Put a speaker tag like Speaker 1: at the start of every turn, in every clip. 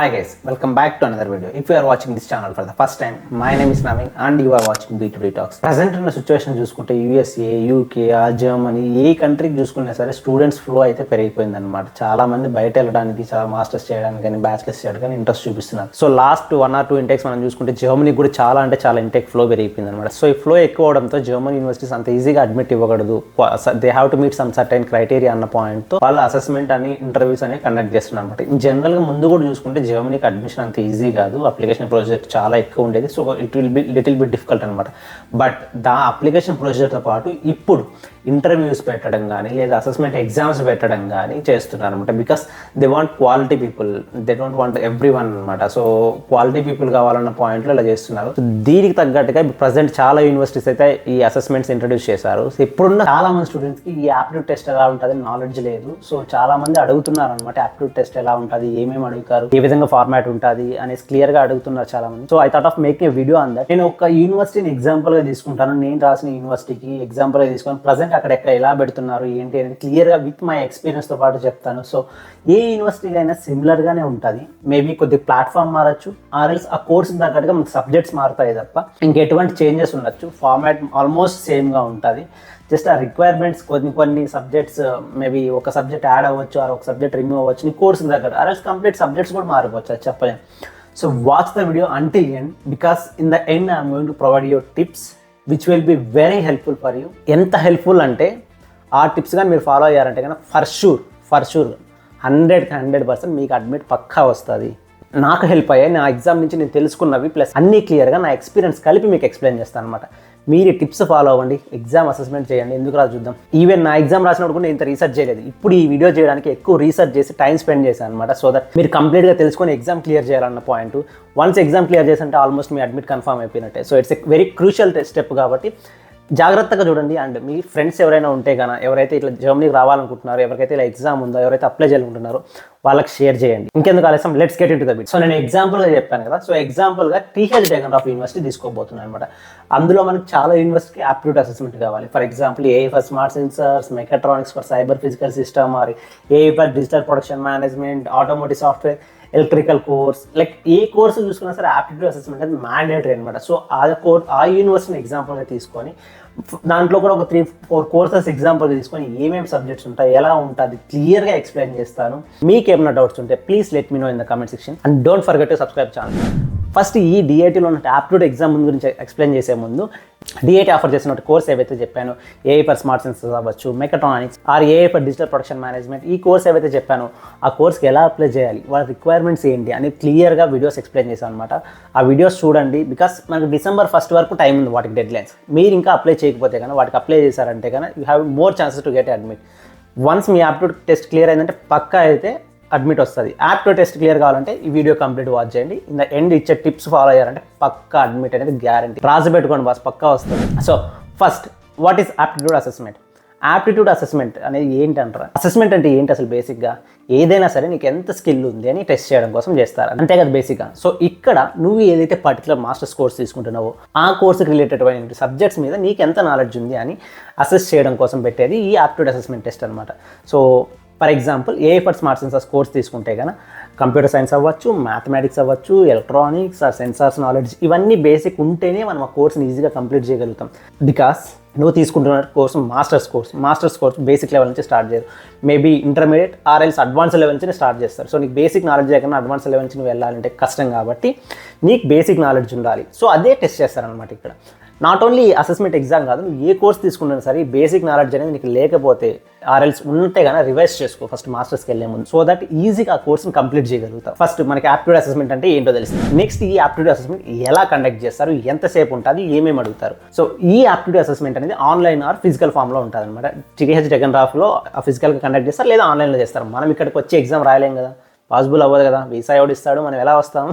Speaker 1: Hi guys, welcome back to another video. If you are watching this channel for the first time, my name is Naveen and you are watching B2B Talks. Present ఉన్న situation చూసుకుంటే USA, UK, Germany ఏ కంట్రీకి చూసుకున్నా సరే students flow అయితే పెరిగిపోయింది అనమాట. చాలా మంది బయట వెళ్ళడానికి, చాలా మాస్టర్స్ చేయడానికి కానీ బ్యాచిలర్స్ చేయడానికి కానీ ఇంట్రెస్ట్ చూపిస్తున్నారు. సో లాస్ట్ 1 or 2 ఇంటెక్స్ మనం చూసుకుంటే జర్మనీ కూడా చాలా అంటే చాలా ఇంటెక్ ఫ్లో పెరిగిపోయింది అనమాట. సో ఈ ఫ్లో ఎక్కువ అవడంతో జర్మనీ యూనివర్సిటీస్ అంత ఈజీగా అడ్మిట్ ఇవ్వకూడదు. They have to meet some certain criteria అన్న పాయింట్తో వాళ్ళు అసెస్మెంట్ అని ఇంటర్వ్యూస్ అని కండక్ట్ చేస్తున్నారు అనమాట. ఇన్ జనరల్గా ముందు కూడా చూసుకుంటే జర్మనీకి అడ్మిషన్ అంత ఈజీ కాదు, అప్లికేషన్ ప్రొసీజర్ చాలా ఎక్కువ ఉండేది. So it will be little bit difficult అనమాట. బట్ అప్లికేషన్ ప్రొసీజర్తో పాటు ఇప్పుడు ఇంటర్వ్యూస్ పెట్టడం కానీ లేదా అసెస్మెంట్ ఎగ్జామ్స్ పెట్టడం కానీ చేస్తున్నారు అనమాట. Because they want quality people, they don't want every one అనమాట. సో క్వాలిటీ పీపుల్ కావాలన్న పాయింట్లో ఇలా చేస్తున్నారు. దీనికి తగ్గట్టుగా ప్రజెంట్ చాలా యూనివర్సిటీస్ అయితే ఈ అసెస్మెంట్స్ ఇంట్రడ్యూస్ చేశారు. సో ఇప్పుడున్న చాలా మంది స్టూడెంట్స్కి ఈ యాప్టిట్యూడ్ టెస్ట్ ఎలా ఉంటుంది నాలెడ్జ్ లేదు. సో చాలా మంది అడుగుతున్నారు అనమాట, యాప్టిట్యూడ్ టెస్ట్ ఎలా ఉంటుంది, ఏమేమి అడుగుతారు, ఏ విధంగా ఫార్మాట్ ఉంటుంది అనేసి క్లియర్గా అడుగుతున్నారు చాలా మంది. So I thought of making a video on that. నేను ఒక యూనివర్సిటీని ఎగ్జాంపుల్గా తీసుకుంటాను. నేను రాసిన యూనివర్సిటీకి ఎగ్జాంపుల్గా తీసుకొని ప్రజెంట్ అక్కడ ఎలా పెడుతున్నారు ఏంటి అనేది క్లియర్గా విత్ మై ఎక్స్పీరియన్స్తో పాటు చెప్తాను. సో ఏ యూనివర్సిటీకి అయినా సిమిలర్గానే ఉంటుంది. మేబీ కొద్ది ప్లాట్ఫామ్ మారచ్చు, ఆర్ఎల్స్ ఆ కోర్స్ తగ్గట్టుగా మనకు సబ్జెక్ట్స్ మారుతాయి తప్ప ఇంకెటువంటి చేంజెస్ ఉండొచ్చు. ఫార్మాట్ ఆల్మోస్ట్ సేమ్గా ఉంటుంది. జస్ట్ ఆ రిక్వైర్మెంట్స్ కొన్ని సబ్జెక్ట్స్ మేబీ ఒక సబ్జెక్ట్ యాడ్ అవ్వచ్చు, ఆర్ ఒక సబ్జెక్ట్ రిమూవ్ అవ్వచ్చు, నీ కోర్స్ దగ్గర ఆర్ఎల్స్ కంప్లీట్ సబ్జెక్ట్స్ కూడా మారిపోవచ్చు, అది చెప్పలేము. So watch the video until end, because in the end I'm going to provide your tips which will be very helpful for you. ఎంత హెల్ప్ఫుల్ అంటే ఆ టిప్స్ కానీ మీరు ఫాలో అయ్యారంటే కనుక ఫర్ షూర్ 100% మీకు అడ్మిట్ పక్కా వస్తుంది. నాకు హెల్ప్ అయ్యాయి, నా ఎగ్జామ్ నుంచి నేను తెలుసుకున్నవి ప్లస్ అన్నీ క్లియర్గా నా ఎక్స్పీరియన్స్ కలిపి మీకు ఎక్స్ప్లెయిన్ చేస్తాను అనమాట. మీరు టిప్స్ ఫాలో అవ్వండి, ఎగ్జామ్ అసెస్మెంట్ చేయండి. ఎందుకు రాదు చూద్దాం. ఈవెన్ నా ఎగ్జామ్ రాసినప్పుడు కూడా ఇంత రీసెర్చ్ చేయలేదు. ఇప్పుడు ఈ వీడియో చేయడానికి ఎక్కువ రీసెర్చ్ చేసి టైం స్పెండ్ చేశాను అనమాట. సో దట్ మీరు కంప్లీట్గా తెలుసుకొని ఎగ్జామ్ క్లియర్ చేయాలన్న పాయింట్. వన్స్ ఎగ్జామ్ క్లియర్ చేసి ఆల్మోస్ట్ మీ అడ్మిట్ కన్ఫర్మ్ అయిపోయినట్టే. So it's a very crucial step కాబట్టి జాగ్రత్తగా చూడండి. అండ్ మీ ఫ్రెండ్స్ ఎవరైనా ఉంటే కన్నా, ఎవరైతే ఇట్లా జర్మనీకి రావాలనుకుంటున్నారో, ఎవరికైతే ఇలా ఎగ్జామ్ ఉందో, ఎవరైతే అప్లై చేయాలనుకుంటున్నారో వాళ్ళకి షేర్ చేయండి. ఇంకెందుకు ఆలస్యం, let's get into the bit. So నేను ఎగ్జాంపుల్గా చెప్పాను కదా. సో ఎగ్జాంపుల్గా TH డెగన్రాఫ్ యూనివర్సిటీ తీసుకోబోతున్నాను అనమాట. అందులో మనకి చాలా యూనివర్సిటీ యాప్టిట్యూడ్ అసెస్మెంట్ కావాలి. For example AI for smart sensors, mechatronics for cyber physical system, or AI for digital production management, automotive software, electrical course, like ఏ కోర్సు చూసుకున్నా సరే యాప్టిట్యూడ్ అసెస్మెంట్ అనేది మ్యాండేటరీ అనమాట. సో ఆ యూనివర్సిటీని ఎగ్జాంపుల్గా తీసుకొని దాంట్లో కూడా ఒక 3-4 కోర్సెస్ ఎగ్జాంపుల్గా తీసుకొని ఏమేమి సబ్జెక్ట్స్ ఉంటాయి, ఎలా ఉంటుంది క్లియర్గా ఎక్స్ప్లెయిన్ చేస్తాను. మీకు ఏమైనా డౌట్స్ ఉంటే please let me know in the comment section and don't forget to subscribe channel. First ఈ DITలో ఉన్న యాప్టిట్యూడ్ ఎగ్జామ్ గురించి ఎక్స్ప్లెయిన్ చేసే ముందు DIT ఆఫర్ చేసిన కోర్స్ ఏవైతే చెప్పానో, AI ఫర్ స్మార్ట్ సెన్సర్స్ అవ్వచ్చు, mechatronics or AI for digital production management, ఈ కోర్స్ ఏవైతే చెప్పానో ఆ కోర్స్కి ఎలా అప్లై చేయాలి, వాళ్ళ రిక్వైర్మెంట్స్ ఏంటి అని క్లియర్గా వీడియోస్ ఎక్స్ప్లెయిన్ చేశాను అనమాట. ఆ వీడియోస్ చూడండి. బికాస్ మనకు December 1st వరకు టైం ఉంది వాటికి డెడ్ లైన్స్. మీరు ఇంకా అప్లై చేయకపోతే కానీ, వాటికి అప్లై చేశారంటే కానీ you have more chances to get admit. Once me aptitude test clear అయిందంటే పక్కా అయితే అడ్మిట్ వస్తుంది. యాప్టిట్యూడ్ టెస్ట్ క్లియర్ కావాలంటే ఈ వీడియో కంప్లీట్ వాచ్ చేయండి. ఇన్ ద ఎండ్ ఇచ్చే టిప్స్ ఫాలో అయ్యారంటే పక్కా అడ్మిట్ అనేది గ్యారంటీ. రాసి పెట్టుకోండి బాస్, పక్కా వస్తుంది. So first, what is aptitude assessment? Aptitude assessment అనేది ఏంటి అంటారా? అసెస్మెంట్ అంటే ఏంటి అసలు? బేసిక్గా ఏదైనా సరే నీకు ఎంత స్కిల్ ఉంది అని టెస్ట్ చేయడం కోసం చేస్తారు, అంతే కదా బేసిక్గా. సో ఇక్కడ నువ్వు ఏదైతే పర్టికులర్ మాస్టర్స్ కోర్స్ తీసుకుంటున్నావో ఆ కోర్సుకి రిలేటెడ్ అయిన సబ్జెక్ట్స్ మీద నీకు ఎంత నాలెడ్జ్ ఉంది అని అసెస్ చేయడం కోసం పెట్టేది ఈ యాప్టిట్యూడ్ అసెస్మెంట్ టెస్ట్ అనమాట. So for example AI for smart sensors course తీసుకుంటే కనుక కంప్యూటర్ సైన్స్ అవ్వచ్చు, మ్యాథమెటిక్స్ అవ్వచ్చు, ఎలక్ట్రానిక్స్ ఆర్ సెన్సార్స్ నాలెడ్జ్, ఇవన్నీ బేసిక్ ఉంటేనే మనం ఆ కోర్స్ని ఈజీగా కంప్లీట్ చేయగలుగుతాం. బికాస్ నువ్వు తీసుకుంటున్న course masters course basic level నుంచి స్టార్ట్ చేయరు. మేబీ ఇంటర్మీడియట్ ఆర్ఎల్స్ అడ్వాన్స్ లెవెల్ నుంచి స్టార్ట్ చేస్తారు. సో నీకు బేసిక్ నాలెడ్జ్ లేకుండా అడ్వాన్స్ లెవెల్ నుంచి నువ్వు వెళ్ళాలంటే కష్టం కాబట్టి నీకు బేసిక్ నాలెడ్జ్ ఉండాలి. సో అదే టెస్ట్ చేస్తారనమాట ఇక్కడ. నాట్ ఓన్లీ అసెస్మెంట్ ఎగ్జామ్ కాదు, నువ్వు ఏ కోర్స్ తీసుకున్నా సరే బేసిక్ నాలెడ్జ్ అనేది నీకు లేకపోతే ఆర్ఎల్స్ ఉంటే కానీ రివైజ్ చేసుకో ఫస్ట్ మాస్టర్స్కి వెళ్ళే ముందు. సో దట్ ఈజీగా ఆ కోర్స్ని కంప్లీట్ చేయగలుగుతాం. ఫస్ట్ మనకి యాప్టిట్యూడ్ అసెస్మెంట్ అంటే ఏంటో తెలుస్తుంది. నెక్స్ట్ ఈ యాప్టిట్యూడ్ అసెస్మెంట్ ఎలా కండక్ట్ చేస్తారు, ఎంతసేపు ఉంటుంది, ఏమేమి అడుగుతారు. సో ఈ యాప్టిట్యూడ్ అసెస్మెంట్ అనేది ఆన్లైన్ ఆర్ ఫిజికల్ ఫామ్లో ఉంటుంది అనమాట. TH డెగన్రాఫ్లో ఫిజికల్గా కండక్ట్ చేస్తారు లేదా ఆన్లైన్లో చేస్తారు. మనం ఇక్కడికి వచ్చి ఎగ్జామ్ రాయలేం కదా, పాసిబుల్ అవ్వదు కదా, వీసా ఎవడు ఇస్తాడు, మనం ఎలా వస్తాము.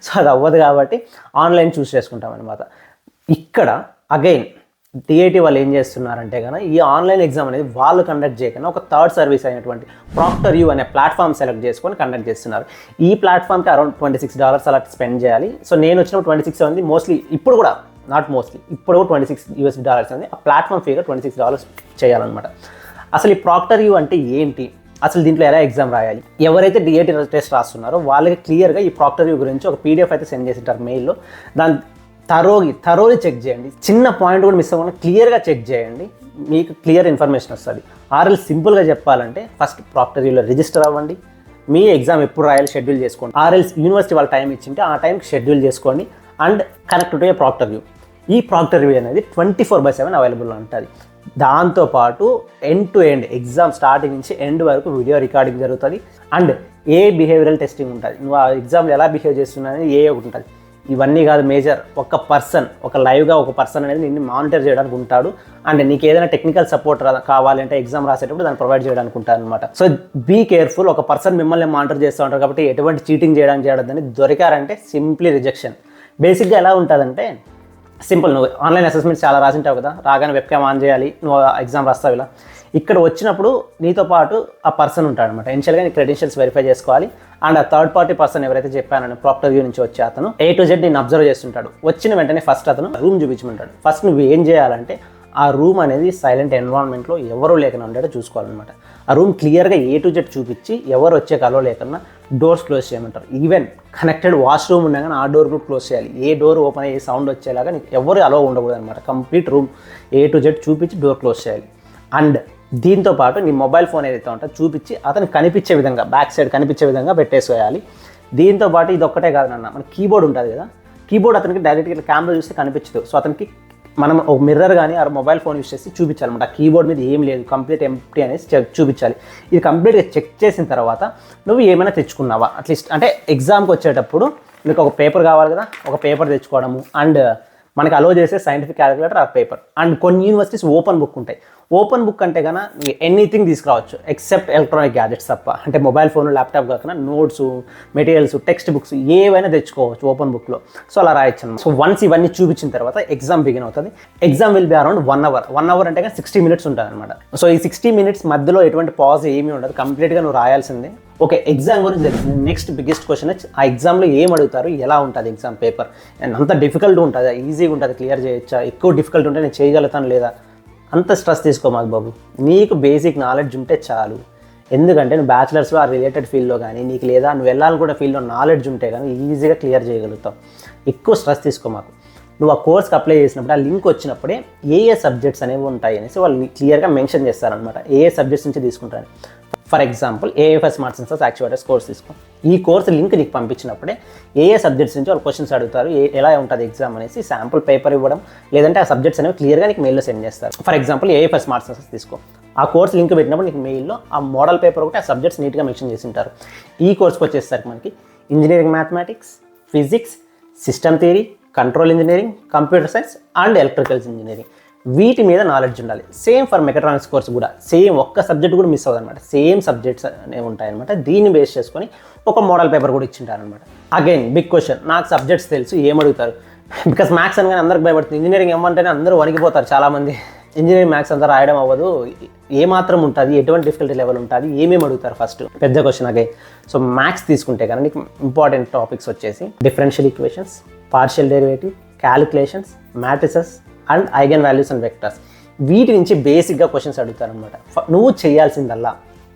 Speaker 1: సో అది అవ్వదు కాబట్టి ఆన్లైన్ చూస్ చేసుకుంటాం అనమాట. ఇక్కడ అగైన్ DIT వాళ్ళు ఏం చేస్తున్నారంటే కనుక ఈ ఆన్లైన్ ఎగ్జామ్ అనేది వాళ్ళు కండక్ట్ చేయకుండా ఒక థర్డ్ సర్వీస్ అయినటువంటి ProctorU అనే ప్లాట్ఫామ్ సెలెక్ట్ చేసుకొని కండక్ట్ చేస్తున్నారు. ఈ ప్లాట్ఫామ్కి అరౌండ్ $26 అలా స్పెండ్ చేయాలి. సో నేను వచ్చినప్పుడు 26 ఉంది మోస్ట్లీ. ఇప్పుడు కూడా నాట్ మోస్ట్లీ, ఇప్పుడు $26 ఉంది. ఆ ప్లాట్ఫామ్ ఫీగా $26 చేయాలన్నమాట. అసలు ఈ ProctorU అంటే ఏంటి, అసలు దీంట్లో ఎలా ఎగ్జామ్ రాయాలి, ఎవరైతే డిఏటి టెస్ట్ రాస్తున్నారో వాళ్ళకి క్లియర్గా ఈ ప్రాక్టర్ వ్యూ గురించి ఒక పీడిఎఫ్ అయితే సెండ్ చేసింటారు మెయిల్లో. దాన్ని థరోలీ చెక్ చేయండి, చిన్న పాయింట్ కూడా మిస్ అవ్వకుండా క్లియర్గా చెక్ చేయండి, మీకు క్లియర్ ఇన్ఫర్మేషన్ వస్తుంది. ఆర్ఎల్ సింపుల్గా చెప్పాలంటే ఫస్ట్ ప్రాక్టర్ వ్యూలో రిజిస్టర్ అవ్వండి, మీ ఎగ్జామ్ ఎప్పుడు రాయాలి షెడ్యూల్ చేసుకోండి. ఆర్ఎల్స్ యూనివర్సిటీ వాళ్ళు టైం ఇచ్చింటే ఆ టైంకి షెడ్యూల్ చేసుకోండి and connect to A Procter view. ఈ ప్రాక్టర్ వ్యూ అనేది 24/7 అవైలబుల్ ఉంటుంది. దాంతోపాటు end to end exam starting నుంచి ఎండ్ వరకు వీడియో రికార్డింగ్ జరుగుతుంది అండ్ ఏ బిహేవియరల్ టెస్టింగ్ ఉంటుంది, నువ్వు ఆ ఎగ్జామ్లో ఎలా బిహేవ్ చేస్తున్నావు అనేది ఒకటి ఉంటుంది. ఇవన్నీ కాదు మేజర్, ఒక లైవ్గా ఒక పర్సన్ అనేది నిన్ను మానిటర్ చేయడానికి ఉంటాడు అండ్ నీకు ఏదైనా టెక్నికల్ సపోర్ట్ కావాలంటే ఎగ్జామ్ రాసేటప్పుడు దాన్ని ప్రొవైడ్ చేయడానికి ఉంటారు అనమాట. సో బీ కేర్ఫుల్, ఒక పర్సన్ మిమ్మల్ని మానిటర్ చేస్తూ ఉంటారు కాబట్టి ఎటువంటి చీటింగ్ చేయడానికి దొరికారంటే సింప్లీ రిజెక్షన్. బేసిక్గా ఎలా ఉంటుందంటే సింపుల్, నువ్వు ఆన్లైన్ అసెస్మెంట్స్ చాలా రాసింటావు కదా, రాగానే వెబ్కామ్ ఆన్ చేయాలి, నువ్వు ఎగ్జామ్ రాస్తావు. ఇలా ఇక్కడ వచ్చినప్పుడు నీతో పాటు ఆ పర్సన్ ఉంటాడు అనమాట. ఇనిషియల్గా నీ క్రెడెన్షియల్స్ వెరిఫై చేసుకోవాలి అండ్ ఆ థర్డ్ పార్టీ పర్సన్ ఎవరైతే చెప్పానని ప్రాక్టర్ వ్యూ నుంచి వచ్చే అతను A to Z నేను అబ్జర్వ్ చేస్తుంటాడు. వచ్చిన వెంటనే ఫస్ట్ అతను రూమ్ చూపించమంటాడు. ఫస్ట్ నువ్వు ఏం చేయాలంటే ఆ రూమ్ అనేది సైలెంట్ ఎన్విరాన్మెంట్లో ఎవరూ లేకుండా ఉండేటో చూసుకోవాలన్నమాట. ఆ రూమ్ క్లియర్గా A to Z చూపించి ఎవరు వచ్చే కలో లేకుండా డోర్స్ క్లోజ్ చేయమంటారు. ఈవెన్ కనెక్టెడ్ వాష్రూమ్ ఉన్నా కానీ ఆ డోర్ కూడా క్లోజ్ చేయాలి. ఏ డోర్ ఓపెన్ అయ్యే సౌండ్ వచ్చేలాగా నీకు ఎవరు అలో ఉండకూడదు అనమాట. Complete room A to Z చూపించి డోర్ క్లోజ్ చేయాలి. అండ్ దీంతో పాటు నీ మొబైల్ ఫోన్ ఏదైతే ఉంటుందో చూపించి అతను కనిపించే విధంగా బ్యాక్ సైడ్ కనిపించే విధంగా పెట్టేసేయాలి. దీంతో పాటు ఇది ఒక్కటే కాదు నాన్న, మన కీబోర్డ్ ఉంటుంది కదా, కీబోర్డ్ అతనికి డైరెక్ట్గా కెమెరా చూస్తే కనిపించదు. సో అతనికి మనం ఒక మిర్రర్ కానీ ఆ మొబైల్ ఫోన్ యూస్ చేసి చూపించాలన్నమాట. ఆ కీబోర్డ్ మీద ఏం లేదు, కంప్లీట్ ఎంప్టీ అనేసి చూపించాలి. ఇది కంప్లీట్గా చెక్ చేసిన తర్వాత నువ్వు ఏమైనా తెచ్చుకున్నావా అట్లీస్ట్, అంటే ఎగ్జామ్కి వచ్చేటప్పుడు నీకు ఒక పేపర్ కావాలి కదా, ఒక పేపర్ తెచ్చుకోవడము అండ్ మనకి అలో చేసే సైంటిఫిక్ క్యాలిక్యులేటర్ ఆ పేపర్. అండ్ కొన్ని యూనివర్సిటీస్ ఓపెన్ బుక్ ఉంటాయి. ఓపెన్ బుక్ అంటే కన్నా ఎనీథింగ్ తీసుకురావచ్చు ఎక్సెప్ట్ ఎలక్ట్రానిక్ గ్యాజెట్స్ తప్ప. అంటే మొబైల్ ఫోన్, ల్యాప్టాప్ కాకుండా నోట్స్, మెటీరియల్స్, టెక్స్ట్ బుక్స్ ఏవైనా తెచ్చుకోవచ్చు ఓపెన్ బుక్లో. సో అలా రాయొచ్చు అన్నమాట. సో వన్స్ ఇవన్నీ చూపించిన తర్వాత ఎగ్జామ్ బిగిన్ అవుతుంది. Exam will be around 1 hour. 1 hour అంటే కానీ 60 minutes ఉంటుంది అనమాట. సో ఈ 60 minutes మధ్యలో ఎటువంటి పాజ్ ఏమీ ఉండదు, కంప్లీట్గా నువ్వు రాయాల్సిందే. ఓకే, ఎగ్జామ్ గురించి నెక్స్ట్ బిగ్గెస్ట్ క్వశ్చన్ వచ్చి ఆ ఎగ్జామ్లో ఏం అడుగుతారు, ఎలా ఉంటుంది ఎగ్జామ్ పేపర్, అండ్ అంత డిఫికల్ట్ ఉంటుందా, ఈజీగా ఉంటుంది, క్లియర్ చేయొచ్చా, ఎక్కువ డిఫికల్ట్ ఉంటే నేను చేయగలుగుతాను లేదా, అంత స్ట్రెస్ తీసుకోమాకు బాబు. నీకు బేసిక్ నాలెడ్జ్ ఉంటే చాలు. ఎందుకంటే నువ్వు బ్యాచిలర్స్లో ఆ రిలేటెడ్ ఫీల్డ్లో కానీ నీకు లేదా నువ్వు వెళ్ళాలి కూడా ఫీల్డ్లో నాలెడ్జ్ ఉంటే కానీ ఈజీగా క్లియర్ చేయగలుగుతావు. ఎక్కువ స్ట్రెస్ తీసుకోమాకు. నువ్వు ఆ కోర్స్కి అప్లై చేసినప్పుడు ఆ లింక్ వచ్చినప్పుడే ఏ సబ్జెక్ట్స్ అనేవి ఉంటాయి అనేసి వాళ్ళు క్లియర్గా మెన్షన్ చేస్తారనమాట. ఏ సబ్జెక్ట్స్ నుంచి తీసుకుంటారని. For example AFS smart sensors actuators course తీసుకో. ఈ కోర్స్ లింక్ నీకు పంపించినప్పుడే ఏ సబ్జెక్ట్స్ నుంచి వాళ్ళు క్వశ్చన్స్ అడుగుతారు, ఎలా ఉంటుంది ఎగ్జామ్ అనేసి శాంపుల్ పేపర్ ఇవ్వడం, లేదంటే ఆ సబ్జెక్ట్స్ అనేవి క్లియర్గా నీకు మెయిల్లో సెండ్ చేస్తారు. For example AFS smart sensors తీసుకో. ఆ కోర్స్ లింక్ పెట్టినప్పుడు నీకు మెయిల్లో ఆ మోడల్ పేపర్ ఒకటి ఆ సబ్జెక్ట్స్ నీట్గా మెన్షన్ చేసి ఉంటారు. ఈ కోర్స్కి వచ్చేసరికి మనకి engineering mathematics, physics, system theory, control engineering, computer science and electricals engineering, వీటి మీద నాలెడ్జ్ ఉండాలి. సేమ్ ఫర్ మెకాట్రానిక్స్ కోర్స్ కూడా సేమ్, ఒక్క సబ్జెక్ట్ కూడా మిస్ అవ్వదన్నమాట. సేమ్ సబ్జెక్ట్స్ అనేవి ఉంటాయన్నమాట. దీన్ని బేస్ చేసుకొని ఒక మోడల్ పేపర్ కూడా ఇచ్చింటారనమాట. అగైన్ బిగ్ క్వశ్చన్, నాకు సబ్జెక్ట్స్ తెలుసు ఏమడుగుతారు, బికాస్ మ్యాథ్స్ అనగానే అందరికి భయపడుతుంది. ఇంజనీరింగ్ ఏమంటేనే అందరూ వణికిపోతారు చాలామంది. ఇంజనీరింగ్ మ్యాథ్స్ అంతా రాయడం అవ్వదు, ఏమాత్రం ఉంటుంది, ఎటువంటి డిఫికల్టీ లెవెల్ ఉంటుంది, ఏమేమి అడుగుతారు ఫస్ట్, పెద్ద క్వశ్చన్ అగైన్. సో మ్యాథ్స్ తీసుకుంటే కానీ నీకు ఇంపార్టెంట్ టాపిక్స్ వచ్చేసి differential equations, partial derivative, calculations, matrices and eigen values and vectors. వీటి నుంచి బేసిక్గా క్వశ్చన్స్ అడుగుతారనమాట. నువ్వు చేయాల్సిందల్లా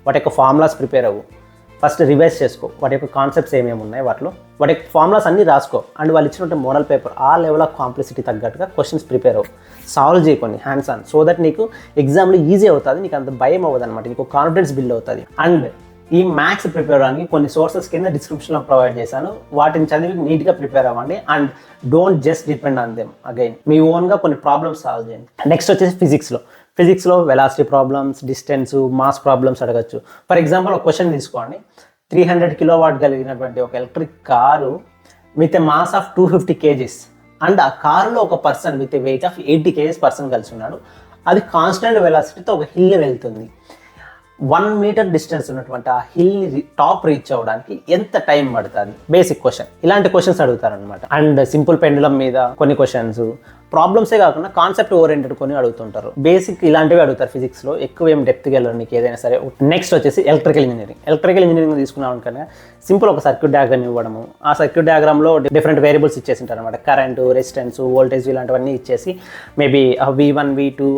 Speaker 1: వాటి యొక్క ఫార్ములాస్ ప్రిపేర్ అవ్వు, ఫస్ట్ రివైజ్ చేసుకో, వాటి యొక్క కాన్సెప్ట్స్ ఏమేమి ఉన్నాయి వాటిలో, వాటి యొక్క ఫార్ములాస్ అన్నీ రాసుకో. అండ్ వాళ్ళు ఇచ్చినట్టు మోడల్ పేపర్ ఆ లెవెల్ ఆఫ్ కాంప్లెక్సిటీ తగ్గట్టుగా క్వశ్చన్స్ ప్రిపేర్ అవ్వు, సాల్వ్ చేయకొని హ్యాండ్స్ ఆన్, సో దట్ నీకు ఎగ్జామ్లో ఈజీ అవుతుంది, నీకు అంత భయం అవ్వదు అనమాట, నీకు కాన్ఫిడెన్స్ బిల్డ్ అవుతుంది. అండ్ ఈ మ్యాథ్స్ ప్రిపేర్ అవ్వడానికి కొన్ని సోర్సెస్ కింద డిస్క్రిప్షన్లో ప్రొవైడ్ చేశాను, వాటిని చదివి నీట్గా ప్రిపేర్ అవ్వండి. And don't just depend on them. Again మీ ఓన్గా కొన్ని ప్రాబ్లమ్స్ సాల్వ్ చేయండి. నెక్స్ట్ వచ్చేసి ఫిజిక్స్లో velocity problems, distance, mass problems అడగచ్చు. ఫర్ ఎగ్జాంపుల్ ఒక క్వశ్చన్ తీసుకోండి. 300 kilowatt కలిగినటువంటి ఒక electric car with a mass of 250 kgs and ఆ కారులో ఒక person with a weight of 80 kgs person కలిసి ఉన్నాడు. అది కాన్స్టెంట్ వెలాసిటీతో ఒక హిల్ని వెళ్తుంది. 1 meter డిస్టెన్స్ ఉన్నటువంటి ఆ హిల్ని టాప్ రీచ్ అవ్వడానికి ఎంత టైం పడుతుంది? Basic question. ఇలాంటి క్వశ్చన్స్ అడుగుతారనమాట. అండ్ సింపుల్ పెండులం మీద కొన్ని క్వశ్చన్స్, ప్రాబ్లమ్సే కాకుండా కాన్సెప్ట్ ఓరియంటెడ్ కొన్ని అడుగుతుంటారు. బేసిక్ ఇలాంటివి అడుగుతారు ఫిజిక్స్లో, ఎక్కువ ఏం డెప్త్కి వెళ్ళరు నీకు ఏదైనా సరే. నెక్స్ట్ వచ్చేసి ఎలక్ట్రికల్ ఇంజనీరింగ్ తీసుకున్నాం కనుక సింపుల్ ఒక సర్క్యూట్ డయాగ్రామ్ ఇవ్వడము, ఆ సర్క్యూట్ డయాగ్రామ్లో డిఫరెంట్ వేరియబుల్స్ ఇచ్చేసి ఉంటారు అనమాట. కరెంటు, రెసిస్టెన్స్, వోల్టేజ్ ఇలాంటివన్నీ ఇచ్చేసి maybe V1 V2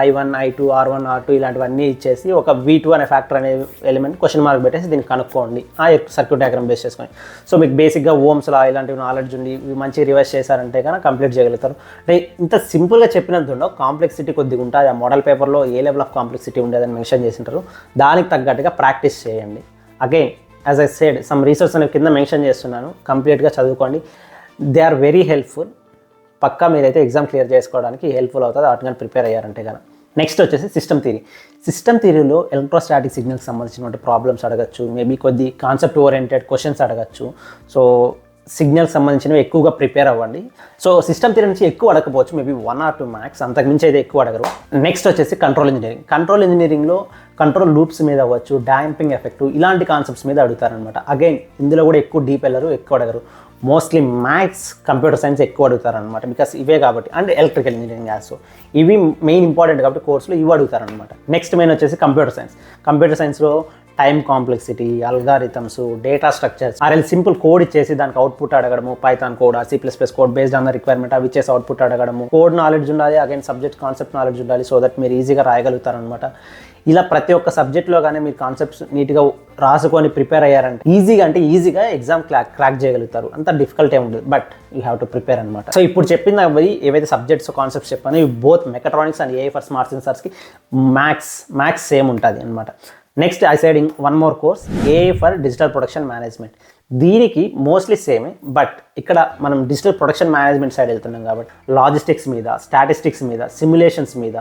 Speaker 1: I1 I2 R1 R2 ఇలాంటివన్నీ ఇచ్చేసి ఒక V2 అనే ఫ్యాక్టర్ అనే ఎలిమెంట్ క్వశ్చన్ మార్క్ పెట్టేసి దీన్ని కనుక్కోండి ఆ సర్క్యూట్ డయాగ్రామ్ బేస్ చేసుకొని. సో మీకు బేసిక్గా ఓమ్స్ లా ఇలాంటివి నాలెడ్జ్ ఉండి మంచి రివైజ్ చేశారంటే కనుక కంప్లీట్ చేయగలుగుతారు. అంటే ఇంత సింపుల్గా చెప్పినందులో కాంప్లెక్సిటీ కొద్దిగా ఉంటుంది. ఆ మోడల్ పేపర్లో ఏ లెవెల్ ఆఫ్ కాంప్లెక్సిటీ ఉండేదని మెన్షన్ చేసింటారు. దానికి తగ్గట్టుగా ప్రాక్టీస్ చేయండి. Again as I said some resource అనేది కింద మెన్షన్ చేస్తున్నాను, కంప్లీట్గా చదువుకోండి. They are very helpful. పక్కా మీరైతే ఎగ్జామ్ క్లియర్ చేసుకోవడానికి హెల్ప్ఫుల్ అవుతుంది వాటిని ప్రిపేర్ అయ్యారంటే కనుక. నెక్స్ట్ వచ్చేసి సిస్టమ్ థియరీ. సిస్టమ్ థియరీలో ఎలక్ట్రోస్టాటిక్ సిగ్నల్కి సంబంధించినటువంటి ప్రాబ్లమ్స్ అడగచ్చు, మేబీ కొద్ది కాన్సెప్ట్ ఓరియంటెడ్ క్వశ్చన్స్ అడగచ్చు. సో సిగ్నల్కి సంబంధించినవి ఎక్కువగా ప్రిపేర్ అవ్వండి. సో సిస్టమ్ థియరీ నుంచి ఎక్కువ అడగకపోవచ్చు, మేబీ 1 or 2 మార్క్స్, అంతకుమించి అయితే ఎక్కువ అడగరు. నెక్స్ట్ వచ్చేసి కంట్రోల్ ఇంజనీరింగ్లో కంట్రోల్ లూప్స్ మీద అవ్వచ్చు, డాంపింగ్ ఎఫెక్ట్ ఇలాంటి కాన్సెప్ట్స్ మీద అడుగుతారనమాట. అగైన్ ఇందులో కూడా ఎక్కువ డీప్ వెళ్ళరు, ఎక్కువ అడగరు. మోస్ట్లీ మ్యాథ్స్, కంప్యూటర్ సైన్స్ ఎక్కువ అడుగుతారనమాట, బికాస్ ఇవే కాబట్టి. అండ్ ఎలక్ట్రికల్ ఇంజనీరింగ్ ఆల్సో ఇవి మెయిన్ ఇంపార్టెంట్ కాబట్టి కోర్సులో ఇవి అడుగుతారనమాట. నెక్స్ట్ మెయిన్ వచ్చేసి కంప్యూటర్ సైన్స్లో time complexity, algorithms, data structures, ఆర్ఎల్ సింపుల్ కోడ్ ఇచ్చేసి దానికి అవుట్పుట్ అడగడము, Python code, C++ code based on the requirement అవి ఇచ్చేసి అవుట్పుట్ అడగడము. కోడ్ నాలెడ్జ్ ఉండాలి, అగైన్ సబ్జెక్ట్ కాన్సెప్ట్ నాలెడ్జ్ ఉండాలి, సో దట్ మీరు ఈజీగా రాయగలుగుతారనమాట. ఇలా ప్రతి ఒక్క సబ్జెక్ట్లో కానీ మీరు కాన్సెప్ట్స్ నీట్గా రాసుకొని ప్రిపేర్ అయ్యారంటే ఈజీగా ఎగ్జామ్ క్రాక్ చేయగలుగుతారు. అంత డిఫికల్ట్ ఏమి ఉండదు, but you have to prepare అనమాట. సో ఇప్పుడు చెప్పిన ఏవైతే సబ్జెక్ట్స్ కాన్సెప్ట్స్ చెప్పానో ఇవి both mechatronics and AI for smart సెన్సార్స్కి మ్యాథ్స్ సేమ్ ఉంటుంది అనమాట. Next I side one more course AI for digital production management. దీనికి మోస్ట్లీ సేమే, బట్ ఇక్కడ మనం డిజిటల్ ప్రొడక్షన్ మేనేజ్మెంట్ సైడ్ వెళ్తున్నాం కాబట్టి లాజిస్టిక్స్ మీద, స్టాటిస్టిక్స్ మీద, సిమ్యులేషన్స్ మీద,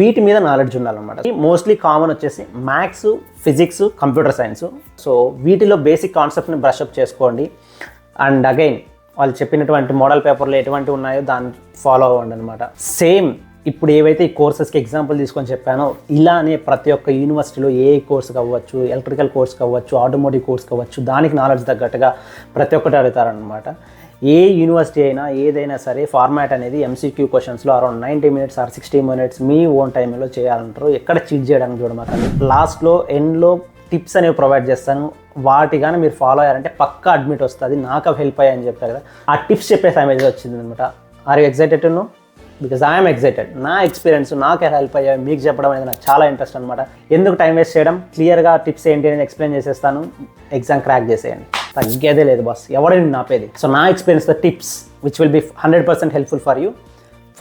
Speaker 1: వీటి మీద నాలెడ్జ్ ఉండాలన్నమాట. మోస్ట్లీ కామన్ వచ్చేసి maths, physics, computer science. So వీటిలో బేసిక్ కాన్సెప్ట్ని బ్రష్అప్ చేసుకోండి. అండ్ అగైన్ వాళ్ళు చెప్పినటువంటి మోడల్ పేపర్లో ఎటువంటి ఉన్నాయో దాన్ని ఫాలో అవ్వండి అనమాట. సేమ్ ఇప్పుడు ఏవైతే ఈ కోర్సెస్కి ఎగ్జాంపుల్ తీసుకొని చెప్పానో ఇలానే ప్రతి ఒక్క యూనివర్సిటీలో ఏ కోర్స్ కావచ్చు, ఎలక్ట్రికల్ కోర్స్ కావచ్చు, ఆటోమోటివ్ కోర్స్ కావచ్చు, దానికి నాలెడ్జ్ తగ్గట్టుగా ప్రతి ఒక్కటి అడుగుతారనమాట. ఏ యూనివర్సిటీ అయినా ఏదైనా సరే ఫార్మాట్ అనేది MCQ క్వశ్చన్స్లో అరౌండ్ 90 minutes ఆర్ 60 minutes మీ ఓన్ టైంలో చేయాలంటారు. ఎక్కడ చీట్ చేయడానికి చూడమాకండి. లాస్ట్లో ఎండ్లో టిప్స్ అనేవి ప్రొవైడ్ చేస్తాను, వాటి కానీ మీరు ఫాలో అయ్యారంటే పక్కా అడ్మిట్ వస్తుంది. నాకు అవి హెల్ప్ అయ్యాయని చెప్పారు కదా, ఆ టిప్స్ చెప్పే టైం అయితే వచ్చింది అనమాట. Are you excited to know? Because I'm excited. నా ఎక్స్పీరియన్స్ నాకు హెల్ప్ అయ్యాయి, మీకు చెప్పడం అనేది నాకు చాలా ఇంట్రెస్ట్ అనమాట. ఎందుకు టైం వేస్ట్ చేయడం, క్లియర్గా టిప్స్ ఏంటి అనేది ఎక్స్ప్లెయిన్ చేసేస్తాను. ఎగ్జామ్ క్రాక్ చేసేయండి, తగ్గేదే లేదు బాస్, ఎవడైనా నాపేది. సో నా ఎక్స్పీరియన్స్తో tips which will be 100% helpful for you.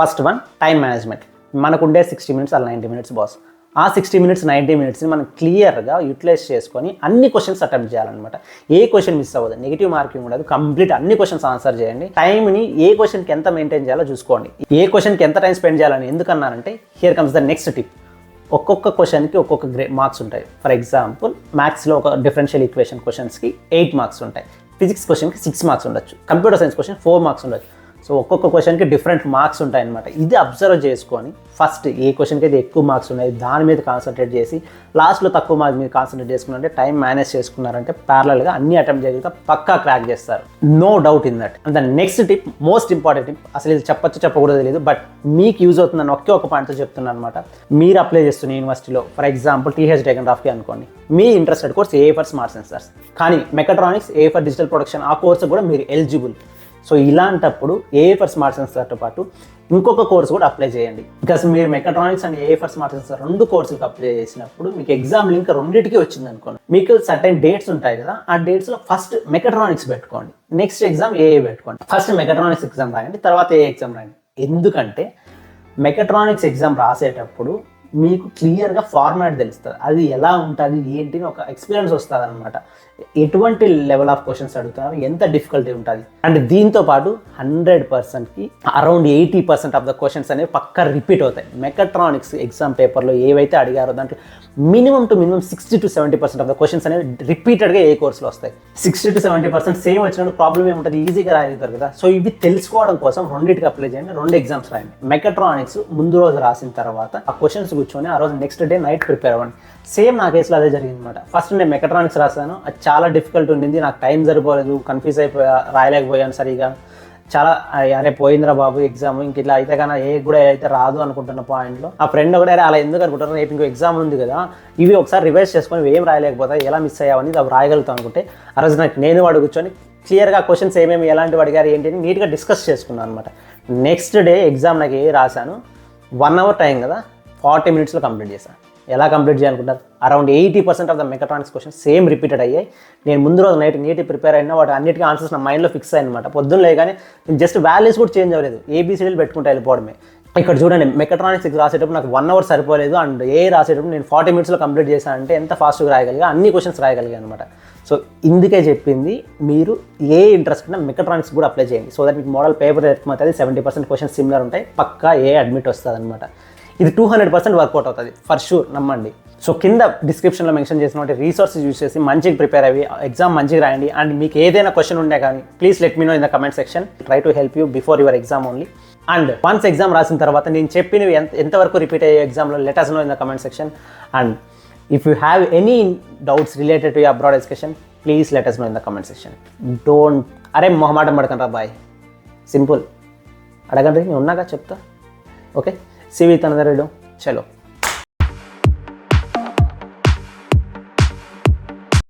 Speaker 1: First one, time management. మనకుండే 60 minutes ఆర్ 90 minutes బాస్. ఆ 60 minutes 90 minutesని మనం క్లియర్గా యూటిలైజ్ చేసుకొని అన్ని క్వశ్చన్స్ అటెంప్ట్ చేయాలన్నమాట. ఏ క్వశ్చన్ మిస్ అవ్వదు, నెగిటివ్ మార్కింగ్ ఉండదు, కంప్లీట్ అన్ని క్వశ్చన్స్ ఆన్సర్ చేయండి. టైంని ఏ క్వశ్చన్కి ఎంత మెయింటైన్ చేయాలో చూసుకోండి. ఏ క్వశ్చన్కి ఎంత టైం స్పెండ్ చేయాలని ఎందుకన్నారంటే here comes the next tip. ఒక్కొక్క క్వశ్చన్కి ఒక్కొక్క మార్క్స్ ఉంటాయి. ఫర్ ఎగ్జాంపుల్ మ్యాథ్స్లో ఒక డిఫరెన్షియల్ ఈక్వేషన్ క్వశ్చన్స్కి 8 marks ఉంటాయి, ఫిజిక్స్ క్వశ్చన్కి 6 marks ఉండొచ్చు, కంప్యూటర్ సైన్స్ క్వశ్చన్ 4 marks ఉండొచ్చు. సో ఒక్కొక్క క్వశ్చన్కి డిఫరెంట్ మార్క్స్ ఉంటాయన్నమాట. ఇది అబ్జర్వ్ చేసుకొని ఫస్ట్ ఏ క్వశ్చన్కి అయితే ఎక్కువ మార్క్స్ ఉన్నాయి దాని మీద కాన్సన్ట్రేట్ చేసి లాస్ట్లో తక్కువ మార్క్స్ మీద కాన్సన్ట్రేట్ చేసుకున్నారంటే, టైం మేనేజ్ చేసుకున్నారంటే ప్యారలల్గా అన్ని అటెంప్ట్ చేయగలిగితే పక్కా క్రాక్ చేస్తారు, no doubt in that. And the next tip, most important tip, అసలు ఇది చెప్పకూడదు తెలియదు, బట్ మీకు యూజ్ అవుతుందని ఒక పాయింట్తో చెప్తున్నాను అనమాట. మీరు అప్లై చేస్తున్న యూనివర్సిటీలో ఫర్ ఎగ్జాంపుల్ TH టెక్నోగ్రాఫీ అనుకోండి, మీ interested course AI for smart sensors, కానీ mechatronics, AI for digital production ఆ కోర్సు కూడా మీరు ఎలిజిబుల్. సో ఇలాంటప్పుడు AI ఫర్ స్మార్ట్ సెన్సార్తో పాటు ఇంకొక కోర్స్ కూడా అప్లై చేయండి. బికాస్ మీరు mechatronics and AI for smart sensor 2 కోర్సులకు అప్లై చేసినప్పుడు మీకు ఎగ్జామ్ లింక్ రెండింటికి వచ్చింది అనుకోండి. మీకు సర్టెన్ డేట్స్ ఉంటాయి కదా, ఆ డేట్స్లో ఫస్ట్ మెకాట్రానిక్స్ పెట్టుకోండి, నెక్స్ట్ ఎగ్జామ్ AI పెట్టుకోండి. ఫస్ట్ మెకాట్రానిక్స్ ఎగ్జామ్ రాయండి, తర్వాత AI ఎగ్జామ్ రాయండి. ఎందుకంటే మెకాట్రానిక్స్ ఎగ్జామ్ రాసేటప్పుడు మీకు క్లియర్గా ఫార్మాట్ తెలుస్తుంది, అది ఎలా ఉంటుంది ఏంటి ఒక ఎక్స్పీరియన్స్ వస్తుంది అనమాట. ఎటువంటి లెవెల్ ఆఫ్ క్వశ్చన్స్ అడుగుతున్నారు, ఎంత డిఫికల్టీ ఉంటుంది. అండ్ దీంతో పాటు 100%కి అరౌండ్ 80% ఆఫ్ ద క్వశ్చన్స్ అనేవి పక్కా రిపీట్ అవుతాయి. మెకాట్రానిక్స్ ఎగ్జామ్ పేపర్లో ఏవైతే అడిగారో దాంట్లో minimum 60 to 70% of the questions అనేవి రిపీటెడ్గా ఏ కోర్సులో వస్తాయి. 60 to 70% సేమ్ వచ్చినప్పుడు ప్రాబ్లం ఏముంటుంది, ఈజీగా రాయగలుగుతారు కదా. సో ఇవి తెలుసుకోవడం కోసం రెండింటికి అప్లై చేయండి, 2 ఎగ్జామ్స్ రాయండి. మెకాట్రానిక్స్ ముందు రోజు రాసిన తర్వాత ఆ క్వశ్చన్స్ కూర్చొని ఆ రోజు నెక్స్ట్ డే నైట్ ప్రిపేర్ అవ్వండి. సేమ్ నా కేసులో అదే జరిగింది అనమాట. ఫస్ట్ నేను మెకాట్రానిక్స్ రాశాను, అది చాలా డిఫికల్ట్ ఉండింది, నాకు టైం సరిపోలేదు, కన్ఫ్యూజ్ అయిపోయా, రాయలేకపోయాను సరిగా. చాలా అరే పోయిందిరా బాబు ఎగ్జామ్ ఇంక ఇట్లా అయితే కానీ ఏ కూడా అయితే రాదు అనుకుంటున్న పాయింట్లో ఆ ఫ్రెండ్ ఒకటే అలా ఎందుకు అనుకుంటారు, రేపు ఇంకో ఎగ్జామ్ ఉంది కదా ఇవి ఒకసారి రివైజ్ చేసుకొని ఏం రాయలేకపోతే ఎలా మిస్ అయ్యావని అవి రాయగలుగుతాం అనుకుంటే ఆ రోజు నాకు నేను వాడు కూర్చొని క్లియర్గా క్వశ్చన్స్ ఏమేమి ఎలాంటివి అడిగారు ఏంటి అని నీట్గా డిస్కస్ చేసుకున్నాను అనమాట. నెక్స్ట్ డే ఎగ్జామ్ నాకు రాశాను 1 hour టైం కదా 40 minutesలో కంప్లీట్ చేశాను. ఎలా కంప్లీట్ చేయాలనుకుంటారు, around 80% of the mechatronics questions same repeated అయ్యాయి. నేను ముందు రోజు నైట్ నీట్గా ప్రిపేర్ అయినా వాటి అన్నిటికీ ఆన్సర్స్ నా మైండ్లో ఫిక్స్ అయ్యనమాట. పొద్దున్న లేగానే నేను జస్ట్ వాల్యూస్ కూడా చేంజ్ అవ్వలేదు, ఏబీసీడీలు పెట్టుకుంటూ వెళ్ళిపోవడమే. ఇక్కడ చూడండి మెకాట్రానిక్స్ రాసేటప్పుడు నాకు 1 hour సరిపోలేదు అండ్ రాసేటప్పుడు నేను 40 minutesలో కంప్లీట్ చేశాను అంటే ఎంత ఫాస్ట్గా రాయగలిగా, అన్ని క్వశ్చన్స్ రాయగలిగా అనమాట. సో ఇందుకే చెప్పింది మీరు ఏ ఇంట్రెస్ట్ ఉన్నా మెకాట్రానిక్స్ కూడా అప్లై చేయండి. సో దట్ మీకు మోడల్ పేపర్ అవుతుంది, 70% క్వశ్చన్స్ సిమిలర్ ఉంటాయి, పక్కా అడ్మిట్ వస్తుంది అనమాట. ఇది 200% వర్కౌట్ అవుతుంది ఫర్ షూర్, నమ్మండి. సో కింద డిస్క్రిప్షన్లో మెన్షన్ చేసినటువంటి రీసోర్సెస్ యూజ్ చేసి మంచిగా ప్రిపేర్ అయ్యి ఎగ్జామ్ మంచిగా రాయండి. అండ్ మీకు ఏదైనా క్వశ్చన్ ఉండే కానీ please let me know in the comment section. Try to help you before your exam only. And once exam రాసిన తర్వాత నేను చెప్పినవి ఎంతవరకు రిపీట్ అయ్యే ఎగ్జామ్లో let us know in the comment section. And if you have any doubts related to abroad education please let us know in the comment section. Don't అరే మొహమాటం పడకండి రా బాయ్, సింపుల్ అడగండి, నేను ఉన్నాగా చెప్తా. Okay, see you with another video. చలో.